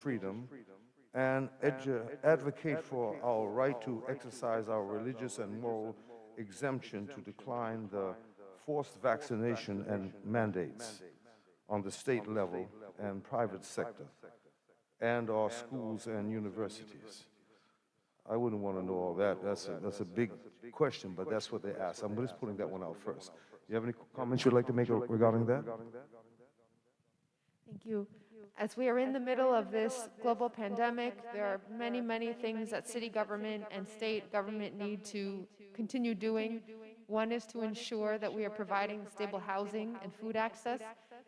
freedom and advocate for our right to exercise our religious and moral exemption to decline the forced vaccination and mandates on the state level and private sector and our schools and universities. I wouldn't want to know all that. That's a big question, but that's what they asked. I'm just putting that one out first. You have any comments you'd like to make regarding that? Thank you. As we are in the middle of this global pandemic, there are many, many things that city government and state government need to continue doing. One is to ensure that we are providing stable housing and food access,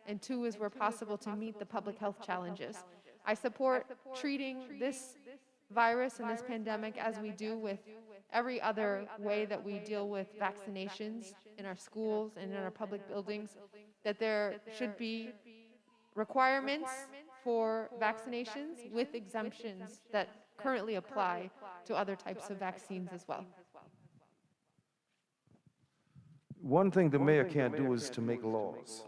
and two is where possible to meet the public health challenges. I support treating this virus and this pandemic as we do with every other way that we deal with vaccinations in our schools and in our public buildings, that there should be requirements for vaccinations with exemptions that currently apply to other types of vaccines as well. One thing the mayor can't do is to make laws.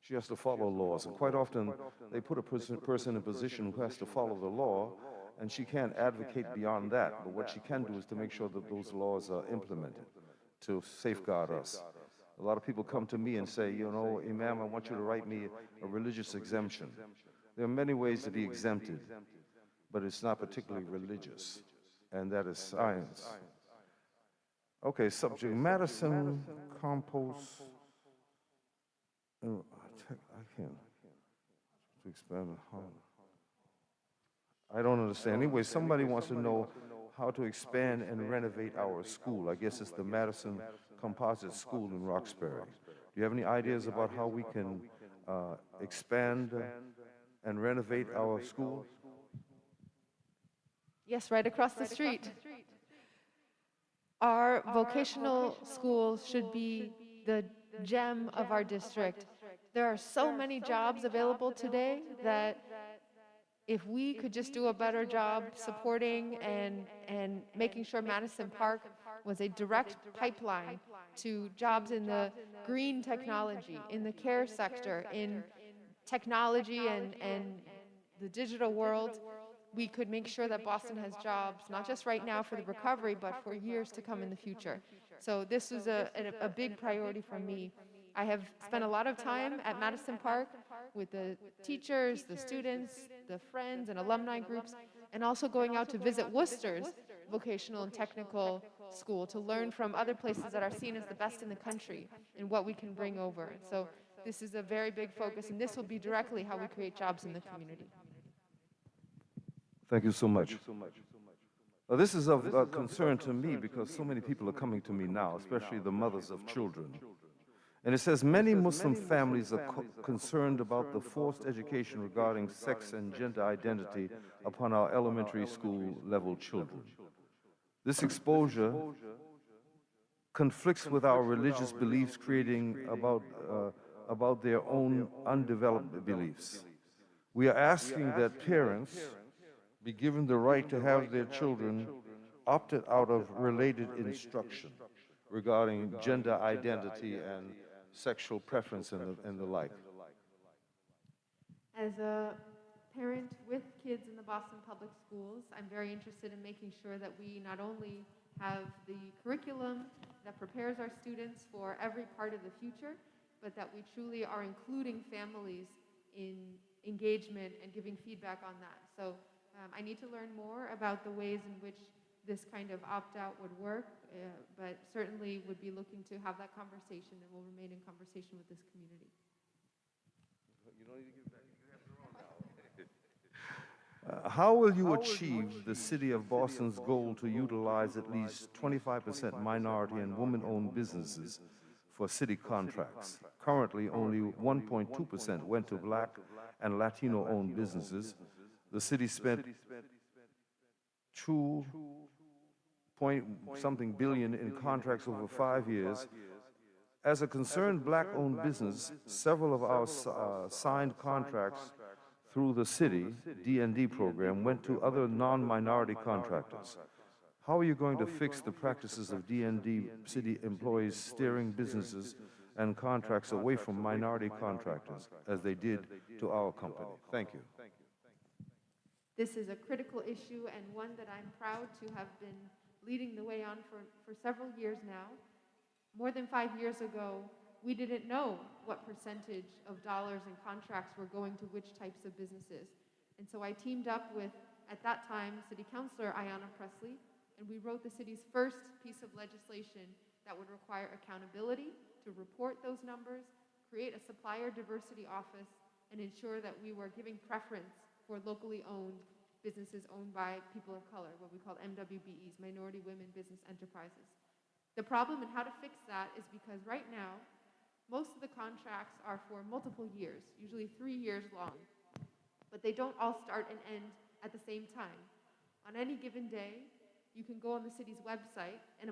She has to follow laws, and quite often they put a person in a position who has to follow the law, and she can't advocate beyond that. But what she can do is to make sure that those laws are implemented to safeguard us. A lot of people come to me and say, you know, Imam, I want you to write me a religious exemption. There are many ways to be exempted, but it's not particularly religious, and that is science. Okay, subject, Madison compost. Oh, I can't expand on how. I don't understand. Anyway, somebody wants to know how to expand and renovate our school. I guess it's the Madison Composite School in Roxbury. Do you have any ideas about how we can expand and renovate our school? Yes, right across the street. Our vocational schools should be the gem of our district. There are so many jobs available today that if we could just do a better job supporting and making sure Madison Park was a direct pipeline to jobs in the green technology, in the care sector, in technology and the digital world, we could make sure that Boston has jobs, not just right now for the recovery, but for years to come in the future. So this is a big priority for me. I have spent a lot of time at Madison Park with the teachers, the students, the friends and alumni groups, and also going out to visit Worcester's vocational and technical school to learn from other places that are seen as the best in the country and what we can bring over. So this is a very big focus, and this will be directly how we create jobs in the community. Thank you so much. This is of concern to me because so many people are coming to me now, especially the mothers of children. And it says many Muslim families are concerned about the forced education regarding sex and gender identity upon our elementary school level children. This exposure conflicts with our religious beliefs, creating about their own undeveloped beliefs. We are asking that parents be given the right to have their children opted out of related instruction regarding gender identity and sexual preference and the like. As a parent with kids in the Boston Public Schools, I'm very interested in making sure that we not only have the curriculum that prepares our students for every part of the future, but that we truly are including families in engagement and giving feedback on that. So I need to learn more about the ways in which this kind of opt-out would work, but certainly would be looking to have that conversation and will remain in conversation with this community. You don't need to give back. You have your own now. How will you achieve the City of Boston's goal to utilize at least 25% minority and women-owned businesses for city contracts? Currently, only 1.2% went to Black and Latino-owned businesses. The city spent $2.something billion in contracts over 5 years. As a concerned Black-owned business, several of our signed contracts through the city D&D program went to other non-minority contractors. How are you going to fix the practices of D&D city employees steering businesses and contracts away from minority contractors, as they did to our company? Thank you. This is a critical issue and one that I'm proud to have been leading the way on for several years now. More than 5 years ago, we didn't know what percentage of dollars and contracts were going to which types of businesses. And so I teamed up with, at that time, City Councilor Ayanna Presley, and we wrote the city's first piece of legislation that would require accountability to report those numbers, create a supplier diversity office, and ensure that we were giving preference for locally owned businesses owned by people of color, what we call MWBEs, Minority Women Business Enterprises. The problem and how to fix that is because right now, most of the contracts are for multiple years, usually 3 years long, but they don't all start and end at the same time. On any given day, you can go on the city's website and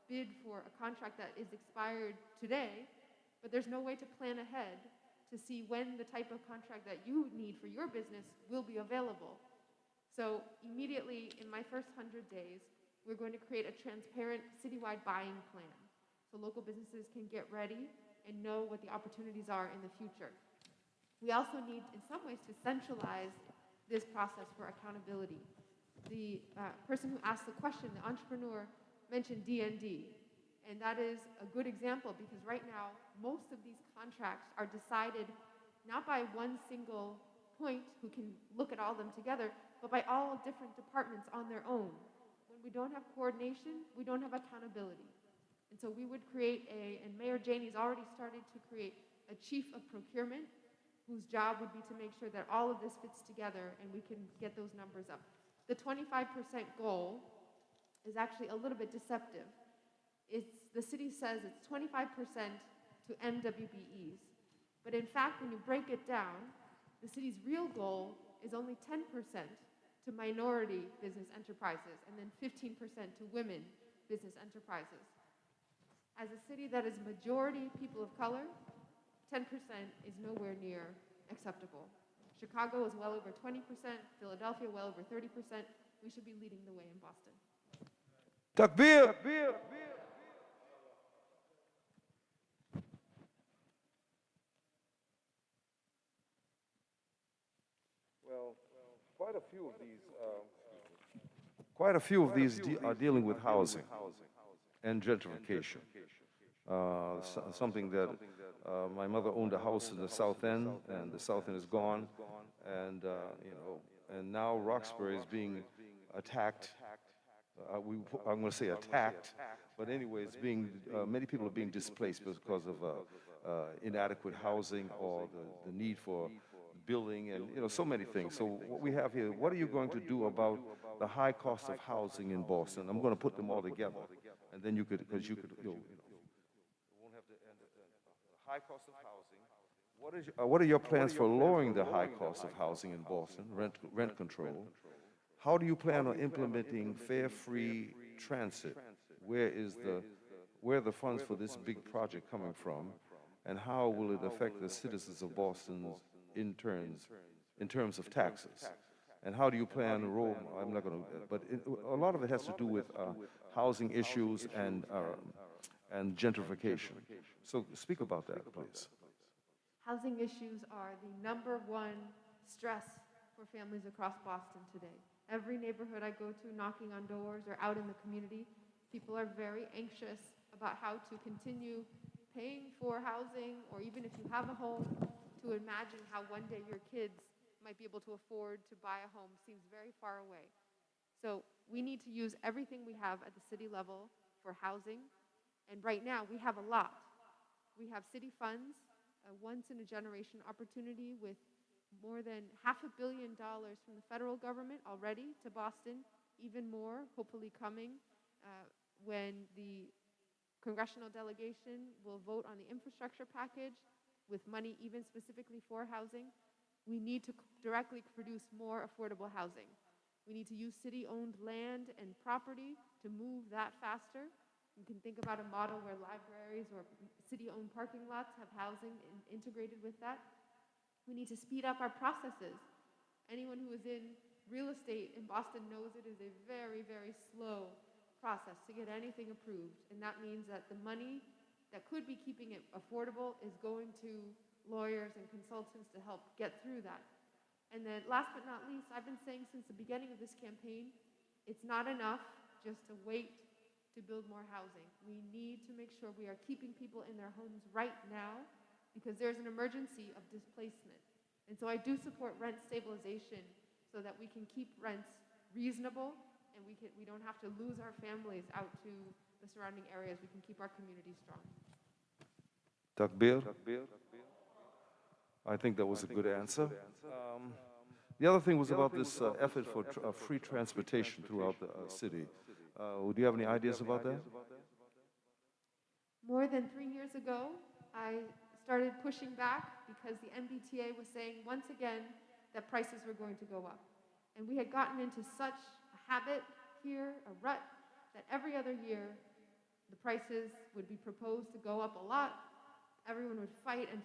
bid for a contract that is expired today, but there's no way to plan ahead to see when the type of contract that you need for your business will be available. So immediately in my first 100 days, we're going to create a transparent citywide buying plan so local businesses can get ready and know what the opportunities are in the future. We also need, in some ways, to centralize this process for accountability. The person who asked the question, the entrepreneur, mentioned D&D, and that is a good example because right now, most of these contracts are decided not by one single point who can look at all of them together, but by all different departments on their own. When we don't have coordination, we don't have accountability. And so we would create and Mayor Janey's already started to create a chief of procurement whose job would be to make sure that all of this fits together and we can get those numbers up. The 25% goal is actually a little bit deceptive. The city says it's 25% to MWBEs. But in fact, when you break it down, the city's real goal is only 10% to minority business enterprises and then 15% to women business enterprises. As a city that is majority people of color, 10% is nowhere near acceptable. Chicago is well over 20%, Philadelphia well over 30%. We should be leading the way in Boston. Takbir! Well, quite a few of these are dealing with housing and gentrification. Something that my mother owned a house in the South End, and the South End is gone, and and now Roxbury is being attacked. I'm going to say attacked, but anyway, it's being many people are being displaced because of inadequate housing or the need for building and so many things. So what we have here, what are you going to do about the high cost of housing in Boston? I'm going to put them all together, and then you could, because you could, won't have to end the high cost of housing. What are your plans for lowering the high cost of housing in Boston? Rent control. How do you plan on implementing fare-free transit? Where are the funds for this big project coming from, and how will it affect the citizens of Boston in terms of taxes? And how do you plan to roll? I'm not going to, but a lot of it has to do with housing issues and gentrification. So speak about that, please. Housing issues are the #1 stress for families across Boston today. Every neighborhood I go to, knocking on doors or out in the community, people are very anxious about how to continue paying for housing, or even if you have a home, to imagine how one day your kids might be able to afford to buy a home seems very far away. So we need to use everything we have at the city level for housing, and right now we have a lot. We have city funds, a once-in-a-generation opportunity with more than $500 million from the federal government already to Boston, even more hopefully coming when the congressional delegation will vote on the infrastructure package with money even specifically for housing. We need to directly produce more affordable housing. We need to use city-owned land and property to move that faster. You can think about a model where libraries or city-owned parking lots have housing integrated with that. We need to speed up our processes. Anyone who is in real estate in Boston knows it is a very, very slow process to get anything approved. And that means that the money that could be keeping it affordable is going to lawyers and consultants to help get through that. And then last but not least, I've been saying since the beginning of this campaign, it's not enough just to wait to build more housing. We need to make sure we are keeping people in their homes right now because there's an emergency of displacement. And so I do support rent stabilization so that we can keep rents reasonable and we don't have to lose our families out to the surrounding areas. We can keep our community strong. Takbir? I think that was a good answer. The other thing was about this effort for free transportation throughout the city. Do you have any ideas about that? More than 3 years ago, I started pushing back because the MBTA was saying once again that prices were going to go up. And we had gotten into such a habit here, a rut, that every other year the prices would be proposed to go up a lot. Everyone would fight and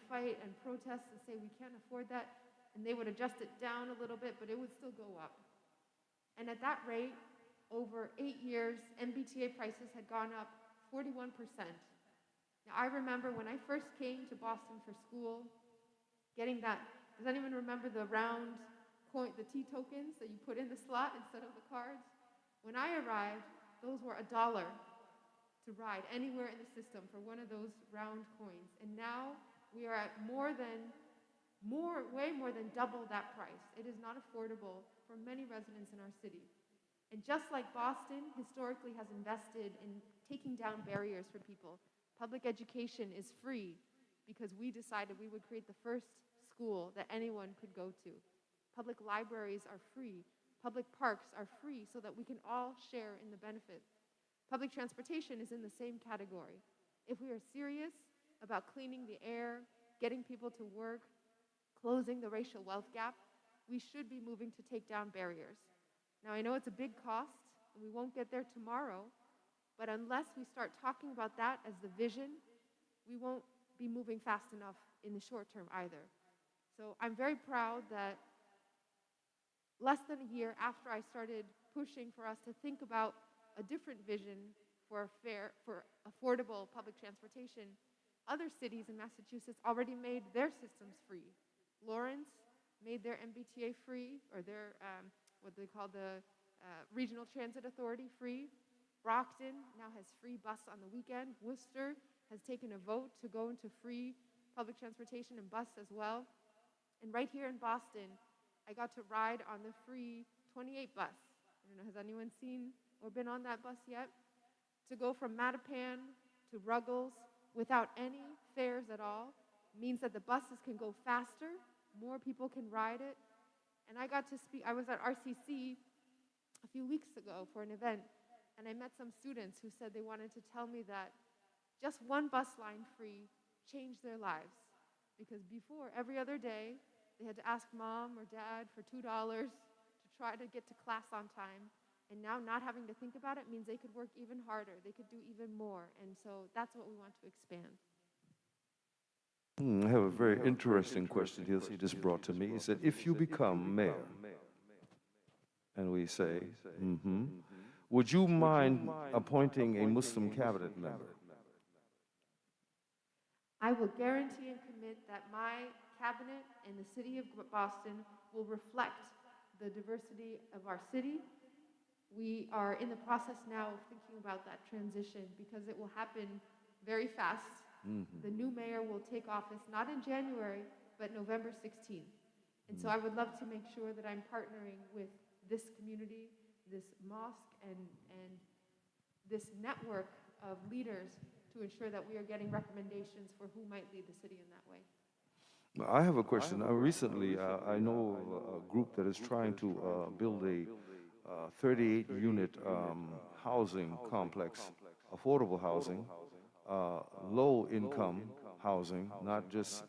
protest and say we can't afford that. And they would adjust it down a little bit, but it would still go up. And at that rate, over 8 years, MBTA prices had gone up 41%. Now, I remember when I first came to Boston for school, getting that, does anyone remember the round coin, the T tokens that you put in the slot instead of the cards? When I arrived, those were $1 to ride anywhere in the system for one of those round coins. And now we are at way more than double that price. It is not affordable for many residents in our city. And just like Boston historically has invested in taking down barriers for people, public education is free because we decided we would create the first school that anyone could go to. Public libraries are free. Public parks are free so that we can all share in the benefit. Public transportation is in the same category. If we are serious about cleaning the air, getting people to work, closing the racial wealth gap, we should be moving to take down barriers. Now, I know it's a big cost, and we won't get there tomorrow, but unless we start talking about that as the vision, we won't be moving fast enough in the short term either. So I'm very proud that less than a year after I started pushing for us to think about a different vision for affordable public transportation, other cities in Massachusetts already made their systems free. Lawrence made their MBTA free, or their, what they call the Regional Transit Authority free. Brockton now has free bus on the weekend. Worcester has taken a vote to go into free public transportation and bus as well. And right here in Boston, I got to ride on the free 28 bus. I don't know, has anyone seen or been on that bus yet? To go from Mattapan to Ruggles without any fares at all means that the buses can go faster, more people can ride it. And I got to speak, I was at RCC a few weeks ago for an event, and I met some students who said they wanted to tell me that just one bus line free changed their lives. Because before, every other day, they had to ask mom or dad for $2 to try to get to class on time. And now not having to think about it means they could work even harder. They could do even more. And so that's what we want to expand. I have a very interesting question here he just brought to me. He said, if you become mayor, and we say, would you mind appointing a Muslim cabinet member? I will guarantee and commit that my cabinet and the city of Boston will reflect the diversity of our city. We are in the process now of thinking about that transition because it will happen very fast. The new mayor will take office not in January, but November 16th. And so I would love to make sure that I'm partnering with this community, this mosque, and this network of leaders to ensure that we are getting recommendations for who might lead the city in that way. I have a question. Recently, I know of a group that is trying to build a 38-unit housing complex, affordable housing, low-income housing, not just,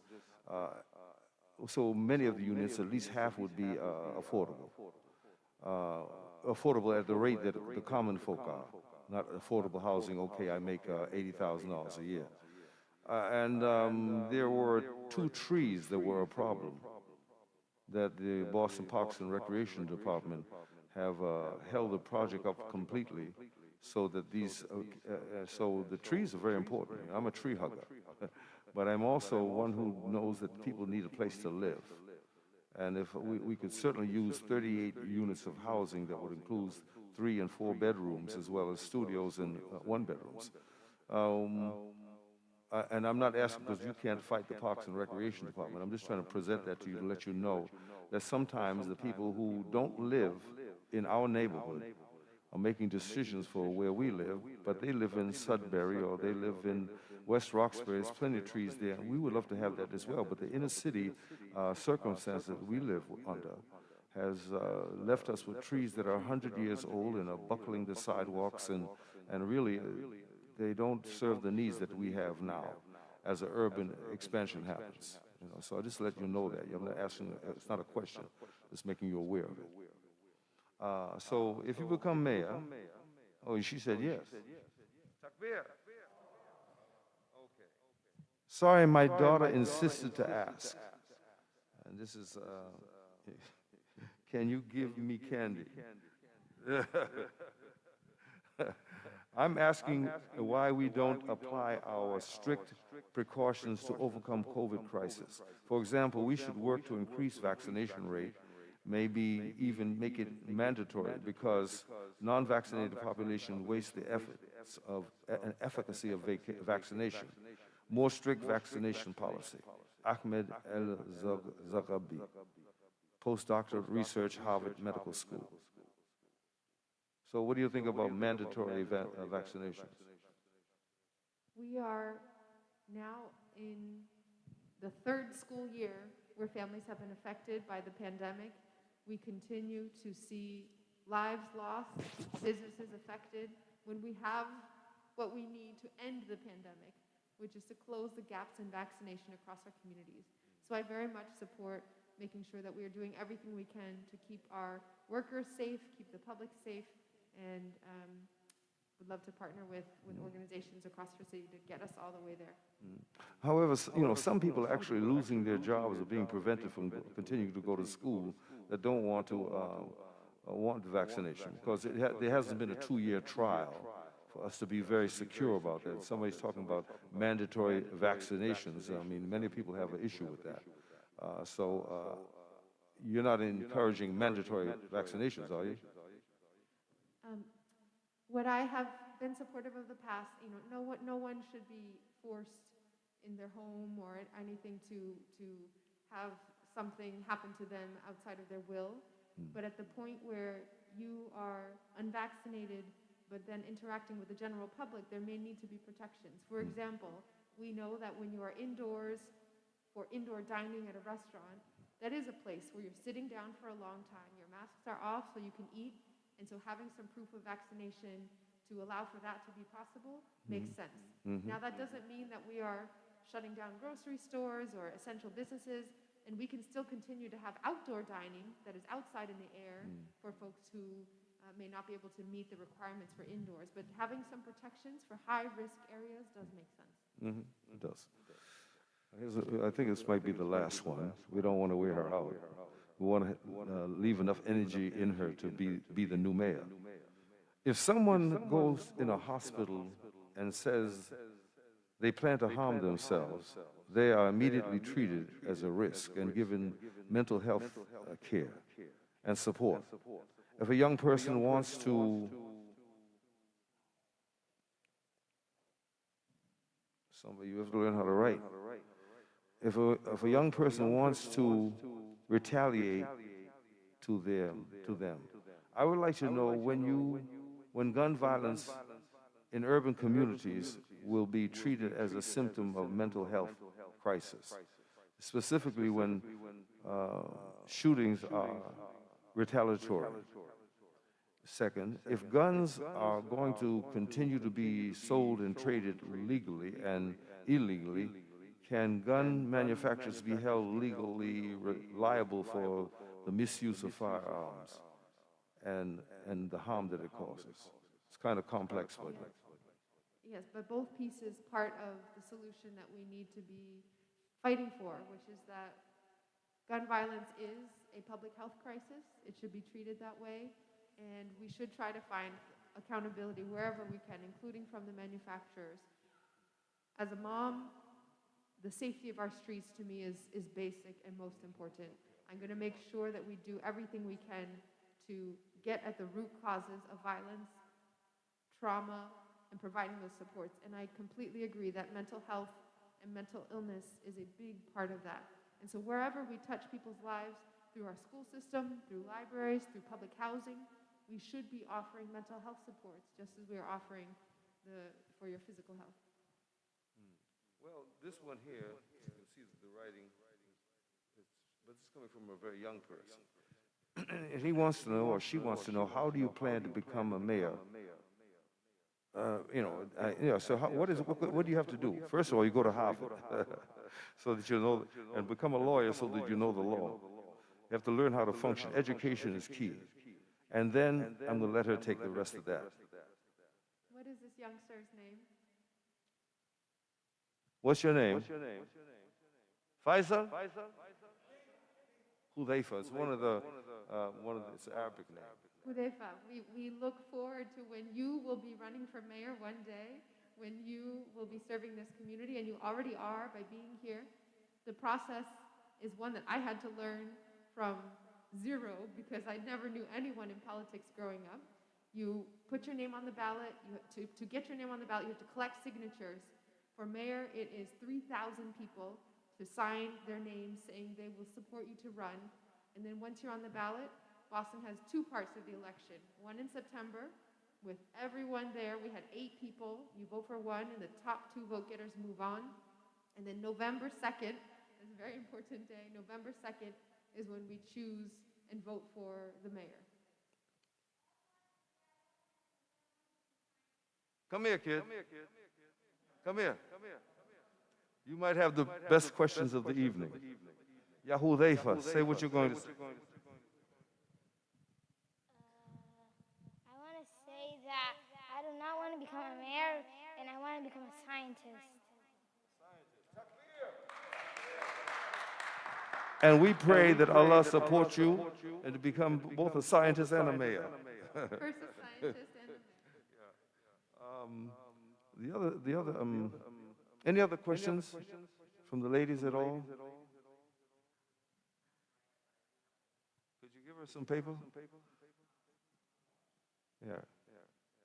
so many of the units, at least half would be affordable. Affordable at the rate that the common folk are, not affordable housing, okay, I make $80,000 a year. There were 2 trees that were a problem that the Boston Parks and Recreation Department have held the project up completely so that these, so the trees are very important. I'm a tree hugger, but I'm also one who knows that people need a place to live. And if we could certainly use 38 units of housing that would include 3 and 4 bedrooms as well as studios and 1 bedrooms. Um, and I'm not asking because you can't fight the Parks and Recreation Department. I'm just trying to present that to you to let you know that sometimes the people who don't live in our neighborhood are making decisions for where we live, but they live in Sudbury or they live in West Roxbury. There's plenty of trees there. We would love to have that as well, but the inner city circumstances that we live under has left us with trees that are 100 years old and are buckling the sidewalks, and really they don't serve the needs that we have now as the urban expansion happens. You know, so I just let you know that. I'm not asking, it's not a question, just making you aware of it. So if you become mayor, oh, she said yes. Sorry, my daughter insisted to ask. And this is, can you give me candy? I'm asking why we don't apply our strict precautions to overcome COVID crisis. For example, we should work to increase vaccination rate, maybe even make it mandatory, because non-vaccinated population waste the efficacy of vaccination. More strict vaccination policy. Ahmed El-Zaghabi, postdoctoral research, Harvard Medical School. So what do you think about mandatory vaccinations? We are now in the 3rd school year where families have been affected by the pandemic. We continue to see lives lost, businesses affected, when we have what we need to end the pandemic, which is to close the gaps in vaccination across our communities. So I very much support making sure that we are doing everything we can to keep our workers safe, keep the public safe, and would love to partner with organizations across our city to get us all the way there. However, you know, some people are actually losing their jobs or being prevented from continuing to go to school that don't want to want the vaccination, because there hasn't been a 2-year trial for us to be very secure about that. Somebody's talking about mandatory vaccinations. I mean, many people have an issue with that. You're not encouraging mandatory vaccinations, are you? What I have been supportive of the past, you know, no one should be forced in their home or anything to have something happen to them outside of their will. But at the point where you are unvaccinated, but then interacting with the general public, there may need to be protections. For example, we know that when you are indoors for indoor dining at a restaurant, that is a place where you're sitting down for a long time, your masks are off so you can eat, and so having some proof of vaccination to allow for that to be possible makes sense. Now that doesn't mean that we are shutting down grocery stores or essential businesses, and we can still continue to have outdoor dining that is outside in the air for folks who may not be able to meet the requirements for indoors. But having some protections for high-risk areas does make sense. It does. I think this might be the last one. We don't want to wear her out. We want to leave enough energy in her to be the new mayor. If someone goes in a hospital and says they plan to harm themselves, they are immediately treated as a risk and given mental health care and support. If a young person wants to you have to learn how to write. If a young person wants to retaliate to them, I would like to know when gun violence in urban communities will be treated as a symptom of mental health crisis, specifically when shootings are retaliatory. Second, if guns are going to continue to be sold and traded legally and illegally, can gun manufacturers be held legally liable for the misuse of firearms and the harm that it causes? It's kind of complex, but yes, but both pieces part of the solution that we need to be fighting for, which is that gun violence is a public health crisis. It should be treated that way, and we should try to find accountability wherever we can, including from the manufacturers. As a mom, the safety of our streets to me is basic and most important. I'm going to make sure that we do everything we can to get at the root causes of violence, trauma, and providing those supports. And I completely agree that mental health and mental illness is a big part of that. And so wherever we touch people's lives, through our school system, through libraries, through public housing, we should be offering mental health supports just as we are offering for your physical health. Well, this one here, you can see the writing, but it's coming from a very young person. And he wants to know, or she wants to know, how do you plan to become a mayor? So what do you have to do? First of all, you go to Harvard so that you know, and become a lawyer so that you know the law. You have to learn how to function. Education is key. And then I'm going to let her take the rest of that. What is this youngster's name? What's your name? Faisal? Hudayfa. It's it's Arabic name. Hudayfa, we look forward to when you will be running for mayor one day, when you will be serving this community, and you already are by being here. The process is one that I had to learn from zero because I never knew anyone in politics growing up. You put your name on the ballot. To get your name on the ballot, you have to collect signatures. For mayor, it is 3,000 people to sign their names saying they will support you to run. And then once you're on the ballot, Boston has two parts of the election. One in September, with everyone there. We had 8 people. You vote for one, and the top 2 vote getters move on. And then November 2nd is a very important day. November 2nd is when we choose and vote for the mayor. Come here, kid. Come here. You might have the best questions of the evening. Hudayfa, say what you're going to say. I want to say that I do not want to become a mayor, and I want to become a scientist. And we pray that Allah support you and to become both a scientist and a mayor. First a scientist and a mayor. Any other questions from the ladies at all? Could you give her some paper? Yeah.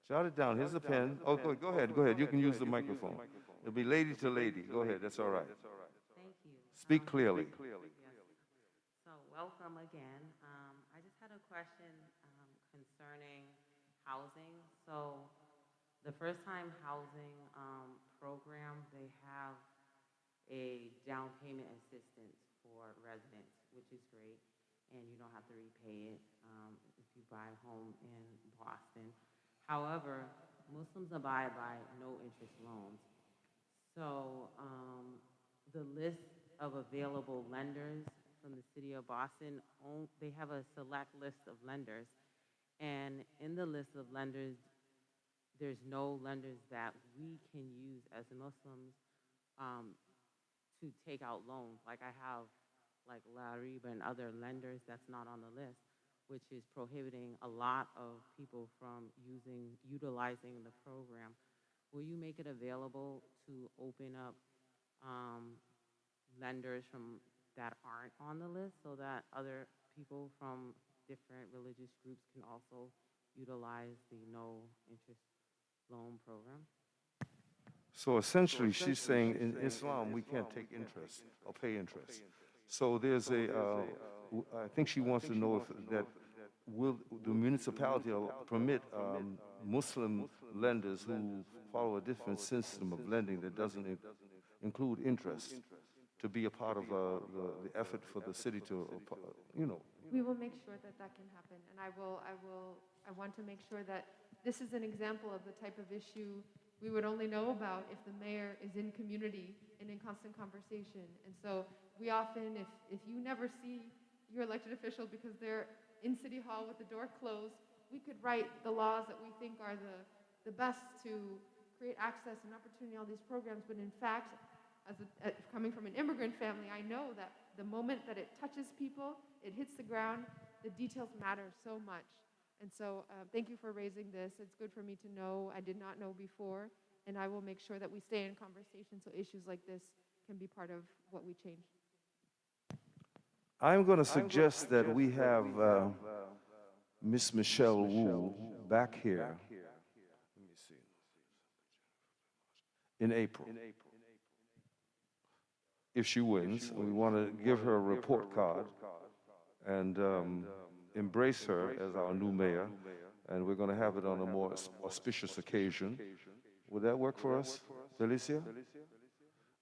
Jot it down. Here's a pen. Oh, go ahead. You can use the microphone. It'll be lady to lady. Go ahead. That's all right. Thank you. Speak clearly. So welcome again. I just had a question concerning housing. So the first-time housing program, they have a down payment assistance for residents, which is great, and you don't have to repay it if you buy a home in Boston. However, Muslims abide by no-interest loans. So the list of available lenders from the city of Boston, they have a select list of lenders, and in the list of lenders, there's no lenders that we can use as Muslims to take out loans. Like I have like La Riba and other lenders that's not on the list, which is prohibiting a lot of people from utilizing the program. Will you make it available to open up lenders that aren't on the list so that other people from different religious groups can also utilize the no-interest loan program? So essentially, she's saying in Islam, we can't take interest or pay interest. So there's I think she wants to know if will the municipality permit Muslim lenders who follow a different system of lending that doesn't include interest to be a part of the effort for the city to, We will make sure that that can happen, and I want to make sure that this is an example of the type of issue we would only know about if the mayor is in community and in constant conversation. And so we often, if you never see your elected official because they're in City Hall with the door closed, we could write the laws that we think are the best to create access and opportunity to all these programs. But in fact, coming from an immigrant family, I know that the moment that it touches people, it hits the ground, the details matter so much. And so thank you for raising this. It's good for me to know. I did not know before, and I will make sure that we stay in conversation so issues like this can be part of what we change. I'm going to suggest that we have Miss Michelle Wu back here, let me see, in April. If she wins, we want to give her a report card and embrace her as our new mayor, and we're going to have it on a more auspicious occasion. Would that work for us, Felicia?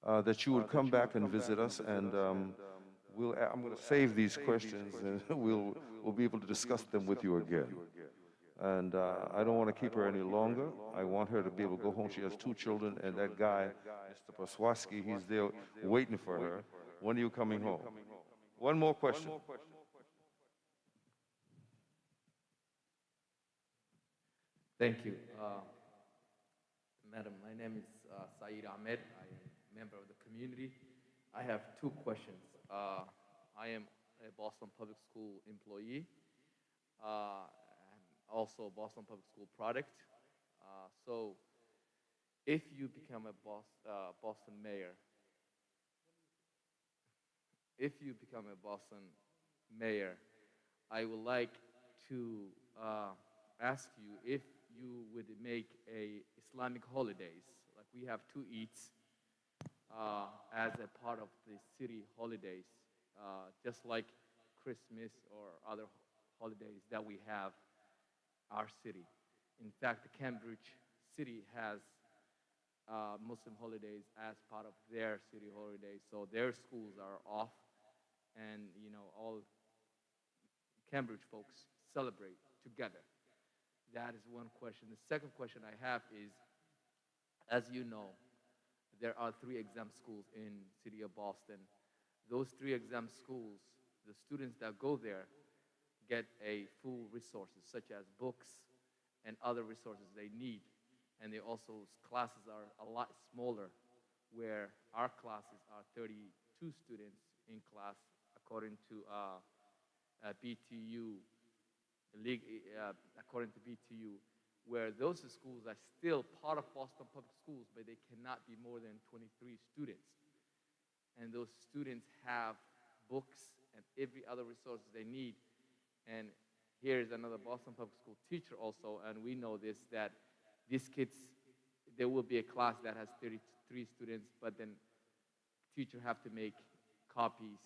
That you would come back and visit us, and I'm going to save these questions, and we'll be able to discuss them with you again. And I don't want to keep her any longer. I want her to be able to go home. She has 2 children, and that guy, Mr. Paswaski, he's there waiting for her. When are you coming home? One more question. Thank you. Madam, my name is Saeed Ahmed. I am a member of the community. I have 2 questions. I am a Boston Public School employee, and also a Boston Public School product. So if you become a Boston mayor, I would like to ask you if you would make a Islamic holidays, like we have 2 Eids as a part of the city holidays, just like Christmas or other holidays that we have our city. In fact, the Cambridge city has Muslim holidays as part of their city holidays, so their schools are off, and all Cambridge folks celebrate together. That is one question. The second question I have is, as you know, there are 3 exempt schools in city of Boston. Those 3 exempt schools, the students that go there get a full resources, such as books and other resources they need. And classes are a lot smaller, where our classes are 32 students in class, according to BTU, where those schools are still part of Boston Public Schools, but they cannot be more than 23 students. And those students have books and every other resources they need. And here's another Boston Public School teacher also, and we know this, that these kids, there will be a class that has 33 students, but then teacher have to make copies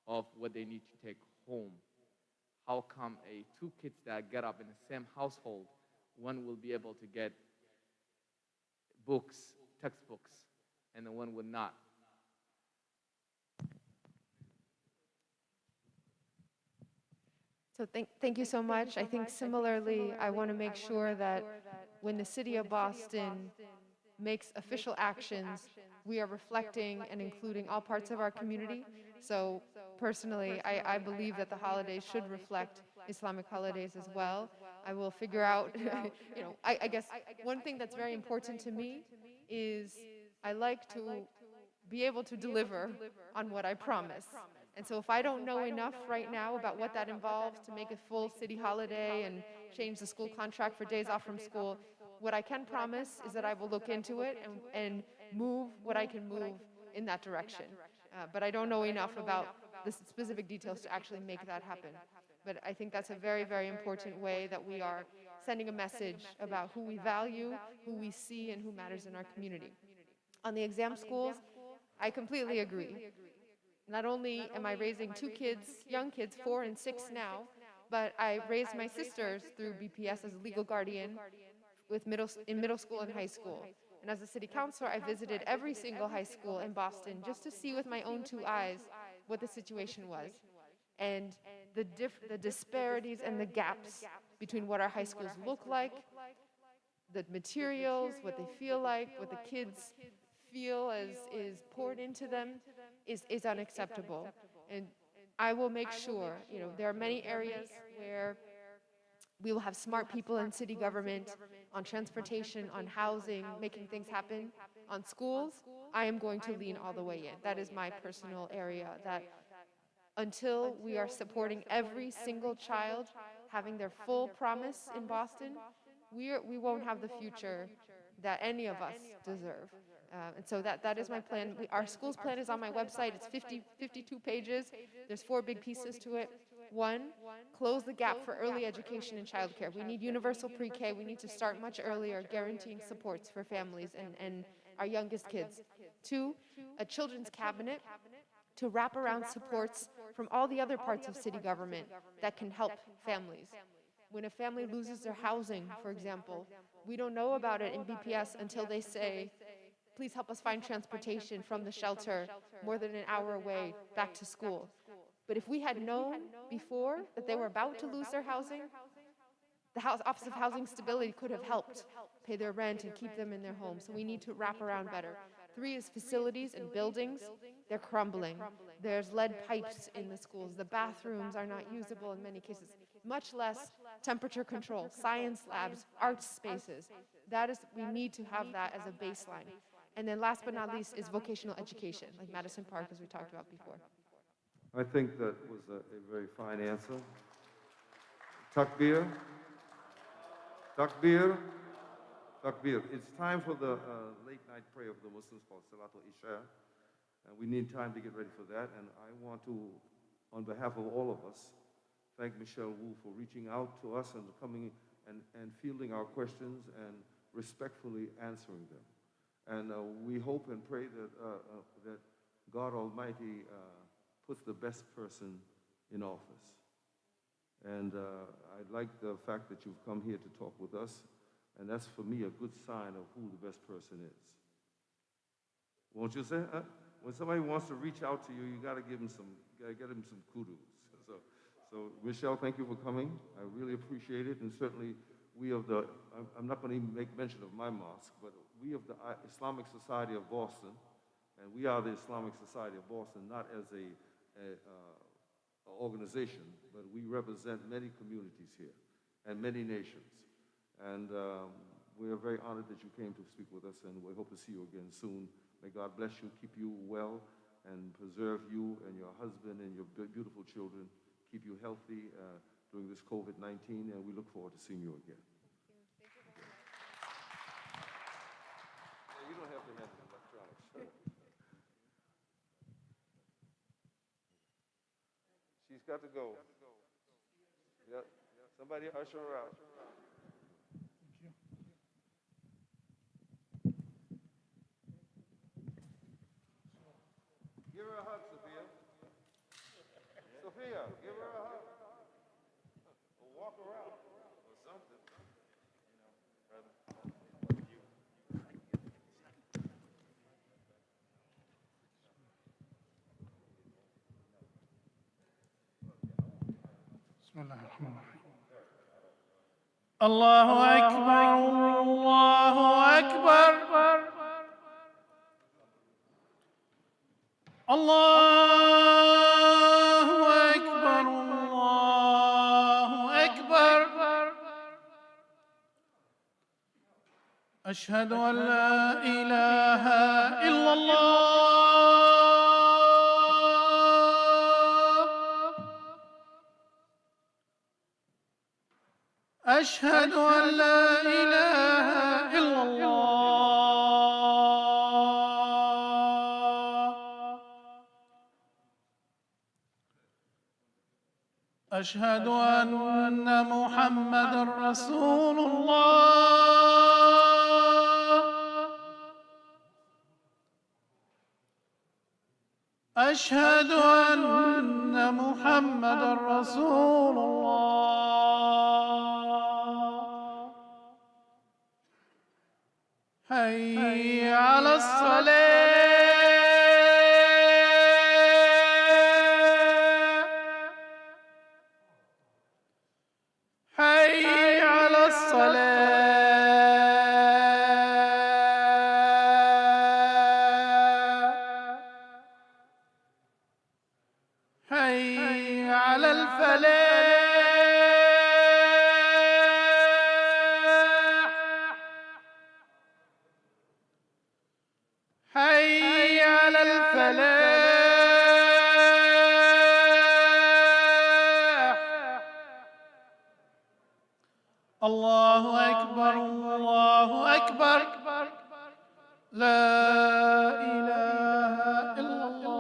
of what they need to take home. How come 2 kids that get up in the same household, one will be able to get books, textbooks, and the one would not? So thank you so much. I think similarly, I want to make sure that when the city of Boston makes official actions, we are reflecting and including all parts of our community. So personally, I believe that the holidays should reflect Islamic holidays as well. I will figure out, I guess one thing that's very important to me is I like to be able to deliver on what I promise. And so if I don't know enough right now about what that involves to make a full city holiday and change the school contract for days off from school, what I can promise is that I will look into it and move what I can move in that direction. But I don't know enough about the specific details to actually make that happen. But I think that's a very, very important way that we are sending a message about who we value, who we see, and who matters in our community. On the exam schools, I completely agree. Not only am I raising 2 kids, young kids, 4 and 6 now, but I raised my sisters through BPS as a legal guardian in middle school and high school. And as a city councilor, I visited every single high school in Boston just to see with my own 2 eyes what the situation was. And the disparities and the gaps between what our high schools look like, the materials, what they feel like, what the kids feel is poured into them is unacceptable. And I will make sure, there are many areas where we will have smart people in city government on transportation, on housing, making things happen. On schools, I am going to lean all the way in. That is my personal area, that until we are supporting every single child having their full promise in Boston, we won't have the future that any of us deserve. And so that is my plan. Our school's plan is on my website. It's 52 pages. There's 4 big pieces to it. One, close the gap for early education and childcare. We need universal pre-K. We need to start much earlier, guaranteeing supports for families and our youngest kids. 2, a children's cabinet to wrap around supports from all the other parts of city government that can help families. When a family loses their housing, for example, we don't know about it in BPS until they say, please help us find transportation from the shelter more than an hour away back to school. But if we had known before that they were about to lose their housing, the Office of Housing Stability could have helped pay their rent and keep them in their homes. So we need to wrap around better. 3 is facilities and buildings. They're crumbling. There's lead pipes in the schools. The bathrooms are not usable in many cases, much less temperature control, science labs, arts spaces. We need to have that as a baseline. And then last but not least is vocational education, like Madison Park, as we talked about before. I think that was a very fine answer. Takbir, takbir, takbir. It's time for the late night prayer of the Muslims called Salatul Isha. And we need time to get ready for that. And I want to, on behalf of all of us, thank Michelle Wu for reaching out to us and coming and fielding our questions and respectfully answering them. And we hope and pray that God Almighty puts the best person in office. And I like the fact that you've come here to talk with us, and that's for me a good sign of who the best person is. Won't you say? When somebody wants to reach out to you, you got to get him some kudos. So Michelle, thank you for coming. I really appreciate it, and certainly we of the, I'm not going to even make mention of my mosque, but we of the Islamic Society of Boston, and we are the Islamic Society of Boston, not as a organization, but we represent many communities here and many nations. And we are very honored that you came to speak with us, and we hope to see you again soon. May God bless you, keep you well, and preserve you and your husband and your beautiful children, keep you healthy during this COVID-19, and we look forward to seeing you again. Thank you very much. Yeah, you don't have to have the electronics. She's got to go. Yep. Somebody usher her out. Give her a hug, Sophia. Sophia, give her a hug. Or walk her out. Or something. بسم الله الرحمن الرحيم. الله أكبر الله أكبر الله أكبر الله أكبر أشهد أن لا إله إلا الله أشهد أن لا إله إلا الله أشهد أن محمدًا رسول الله أشهد أن محمدًا رسول الله حي على الصلاة حي على الصلاة حي على الفلاح حي على الفلاح الله أكبر الله أكبر لا إله إلا الله.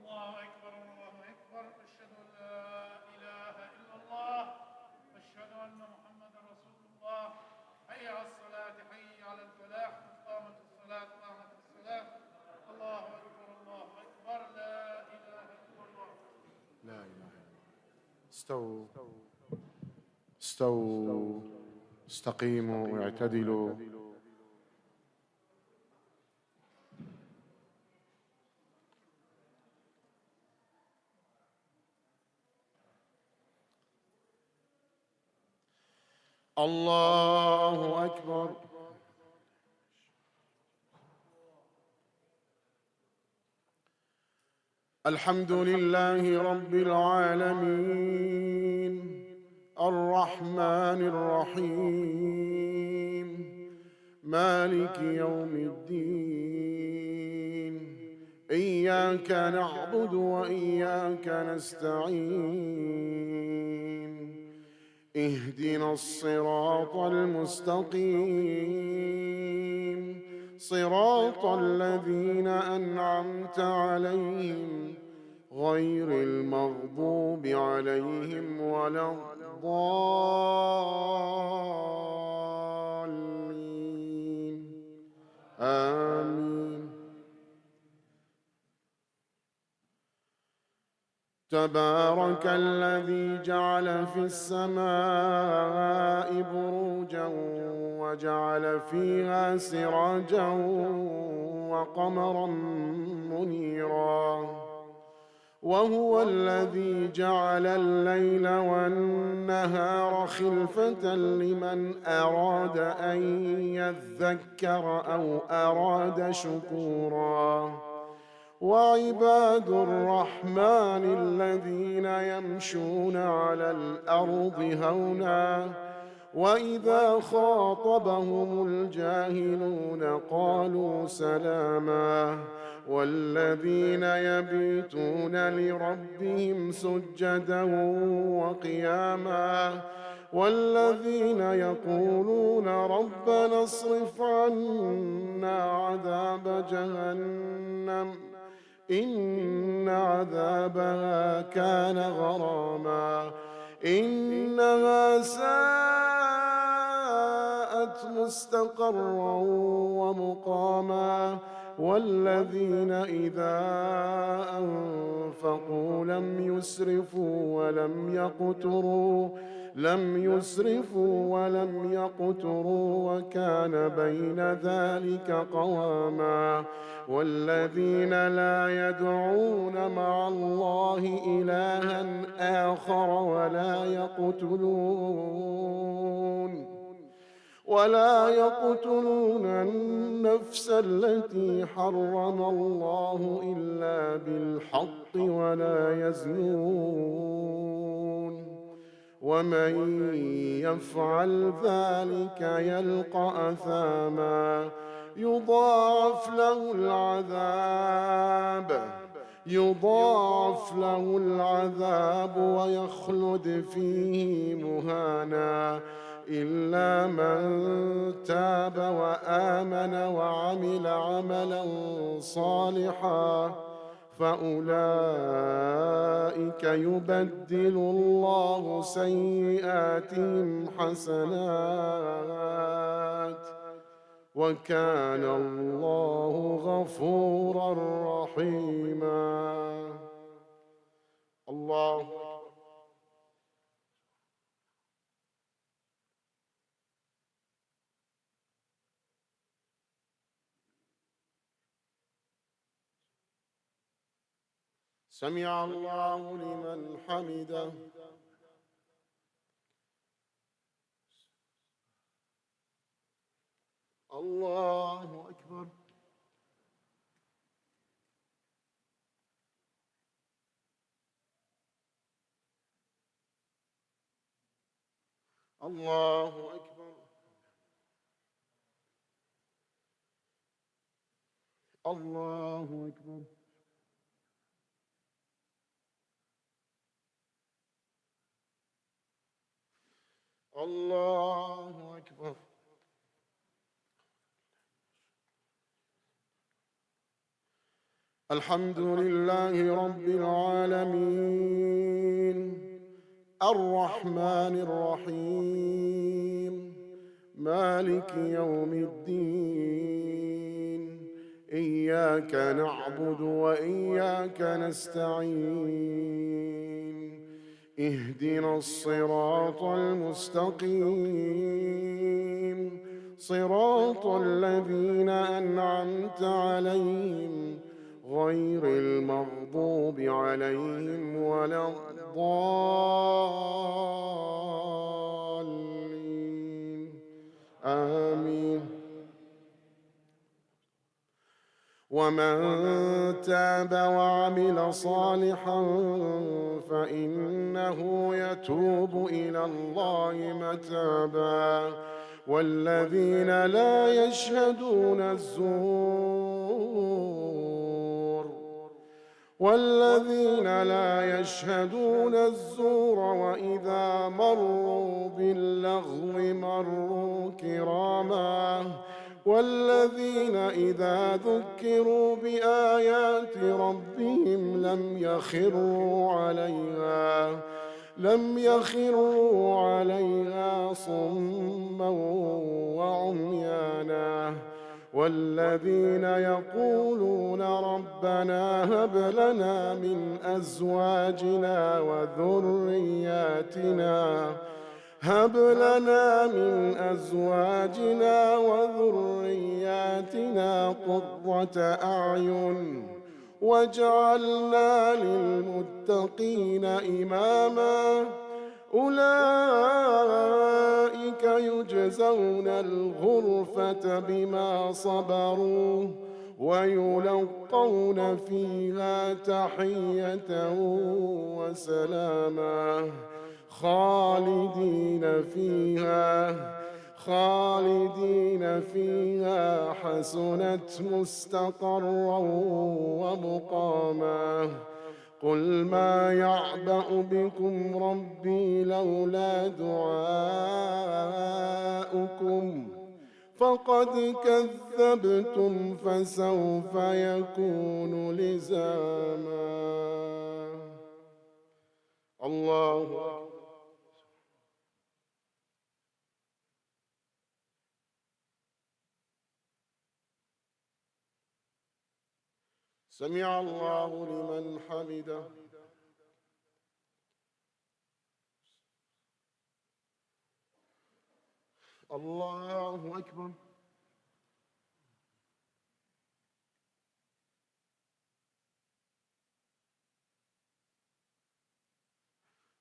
الله أكبر الله أكبر. أشهد أن لا إله إلا الله أشهد أن محمدا رسول الله. حي على الصلاة حي على الفلاح. قامت الصلاة قامت الصلاة. الله أكبر الله أكبر. لا إله إلا الله. لا إله إلا الله. استووا استووا استقيموا واعتدلوا. الله أكبر. الحمد لله رب العالمين الرحمن الرحيم مالك يوم الدين إياك نعبد وإياك نستعين اهدنا الصراط المستقيم صراط الذين أنعمت عليهم غير المغضوب عليهم ولا الضالين آمين. تبارك الذي جعل في السماء بروجا وجعل فيها سراجا وقمرا منيرا وهو الذي جعل الليل والنهار خلفة لمن أراد أن يذكر أو أراد شكورا وعباد الرحمن الذين يمشون على الأرض هونا وإذا خاطبهم الجاهلون قالوا سلاما والذين يبيتون لربهم سجدا وقياما والذين يقولون ربنا اصرف عنا عذاب جهنم إن عذابها كان غراما إنها ساءت مستقرا ومقاما والذين إذا أنفقوا لم يسرفوا ولم يقتروا وكان بين ذلك قواما والذين لا يدعون مع الله إلها آخر ولا يقتلون النفس التي حرم الله إلا بالحق ولا يزنون ومن يفعل ذلك يلقى أثاما يضاعف له العذاب ويخلد فيه مهانا إلا من تاب وآمن وعمل عملا صالحا فأولئك يبدل الله سيئاتهم حسنات وكان الله غفورا رحيما. الله سمع الله لمن حمده. الله أكبر. الله أكبر. الله أكبر. الله أكبر. الحمد لله رب العالمين الرحمن الرحيم مالك يوم الدين إياك نعبد وإياك نستعين اهدنا الصراط المستقيم صراط الذين أنعمت عليهم غير المغضوب عليهم ولا الضالين آمين. ومن تاب وعمل صالحا فإنه يتوب إلى الله متابا والذين لا يشهدون الزور وإذا مروا باللغو مروا كراما والذين إذا ذكروا بآيات ربهم لم يخروا عليها صما وعميانا والذين يقولون ربنا هب لنا من أزواجنا وذرياتنا قرة أعين واجعلنا للمتقين إماما أولئك يجزون الغرفة بما صبروا ويلقون فيها تحية وسلاما خالدين فيها حسنت مستقرا ومقاما قل ما يعبأ بكم ربي لولا دعاؤكم فقد كذبتم فسوف يكون لزاما الله سمع الله لمن حمده الله أكبر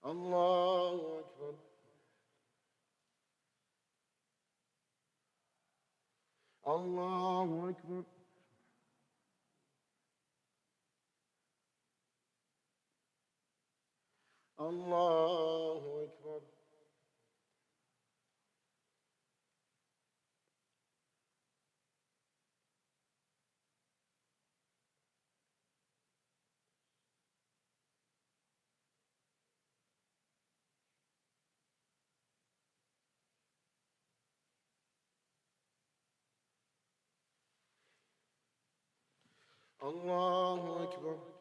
الله أكبر الله أكبر الله أكبر الله أكبر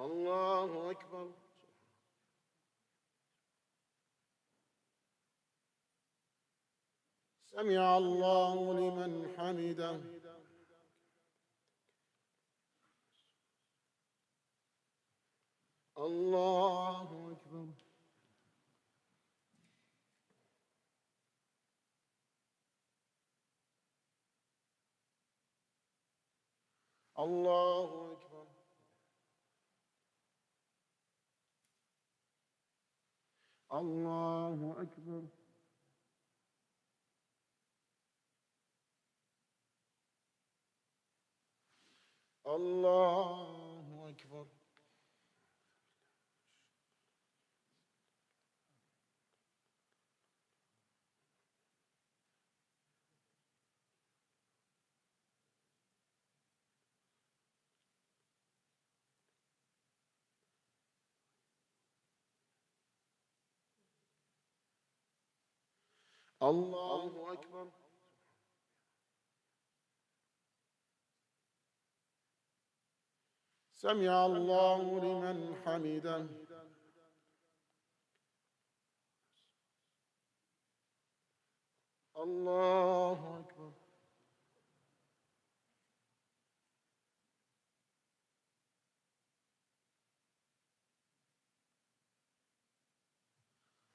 الله أكبر سمع الله لمن حمده الله أكبر الله أكبر الله أكبر الله أكبر الله أكبر سمع الله لمن حمده الله أكبر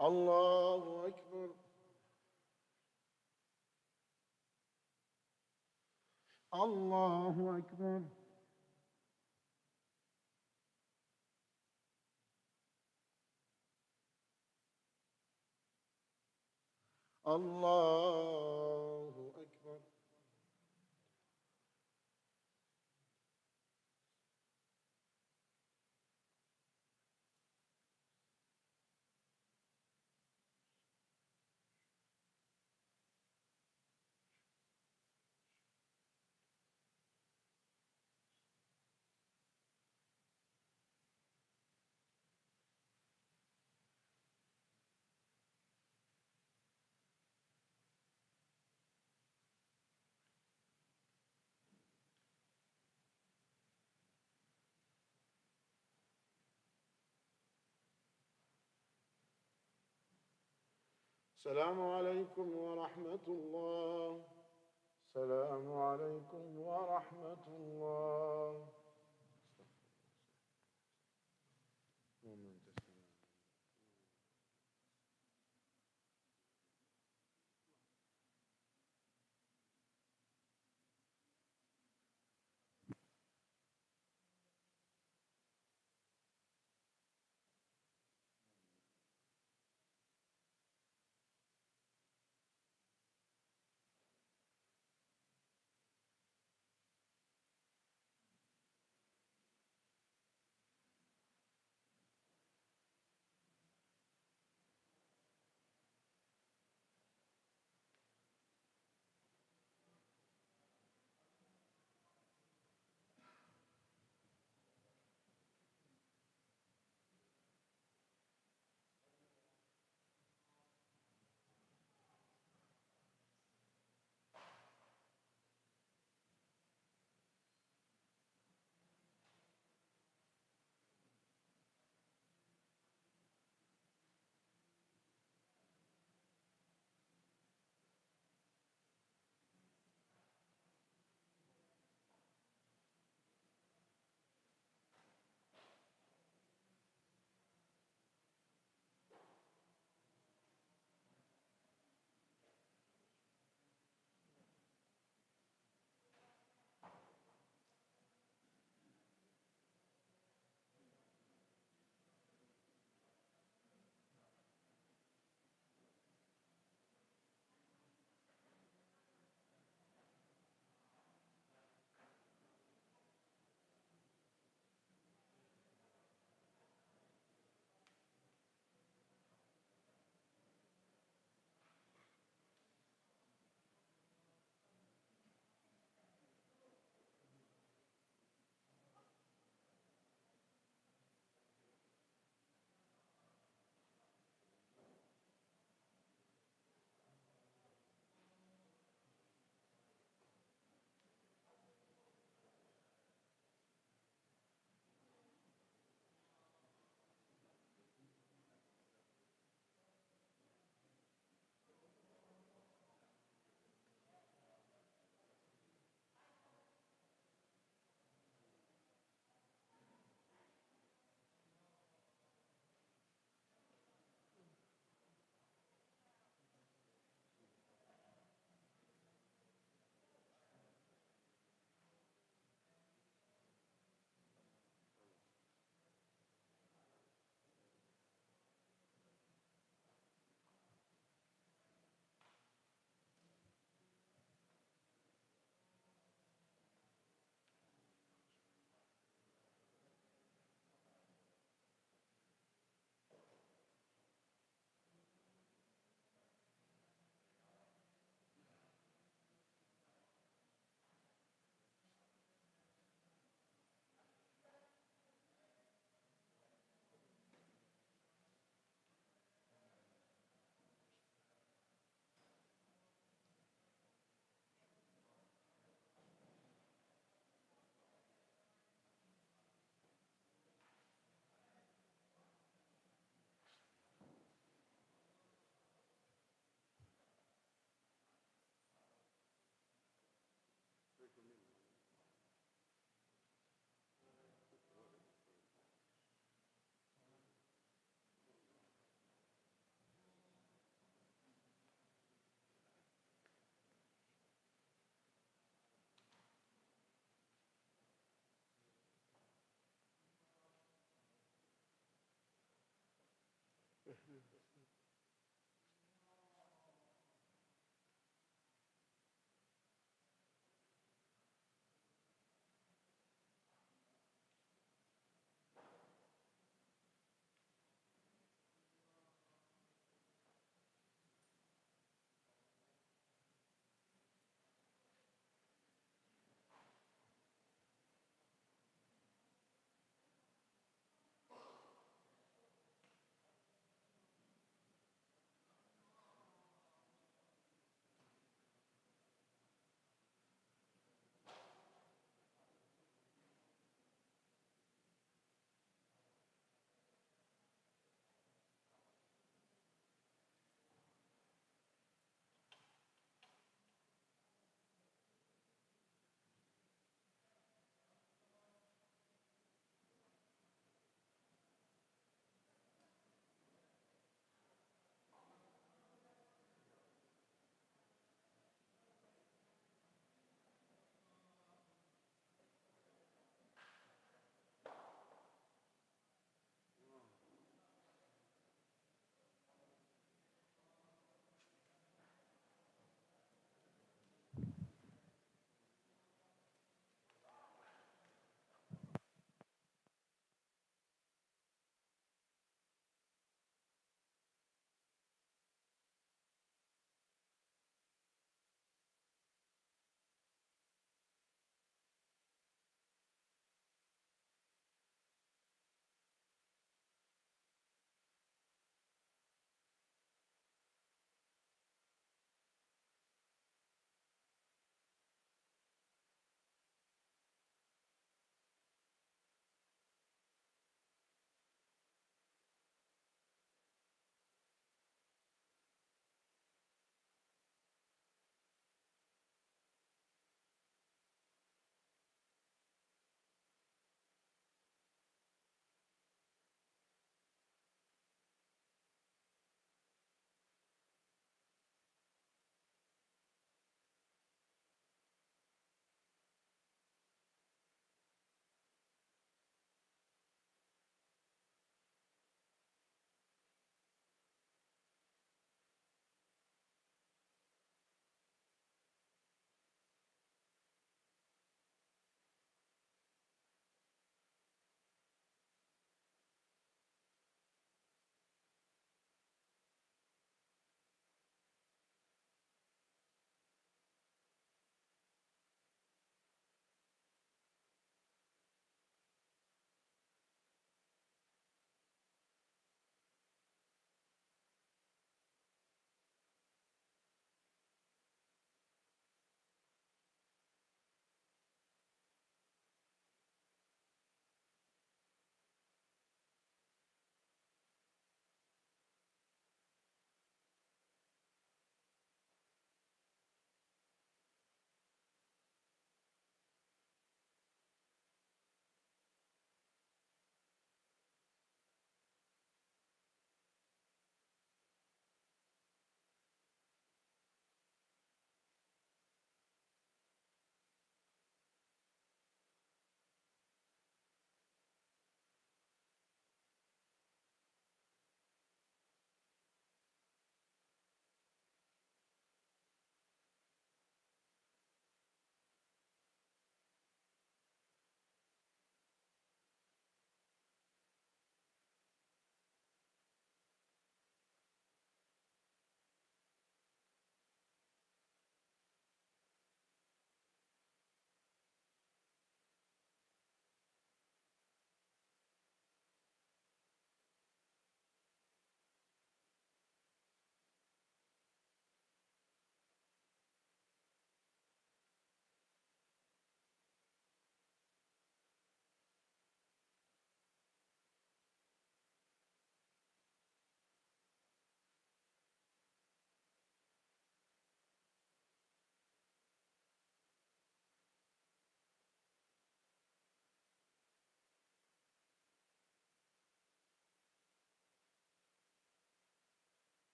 الله أكبر الله أكبر الله أكبر. السلام عليكم ورحمة الله. السلام عليكم ورحمة الله.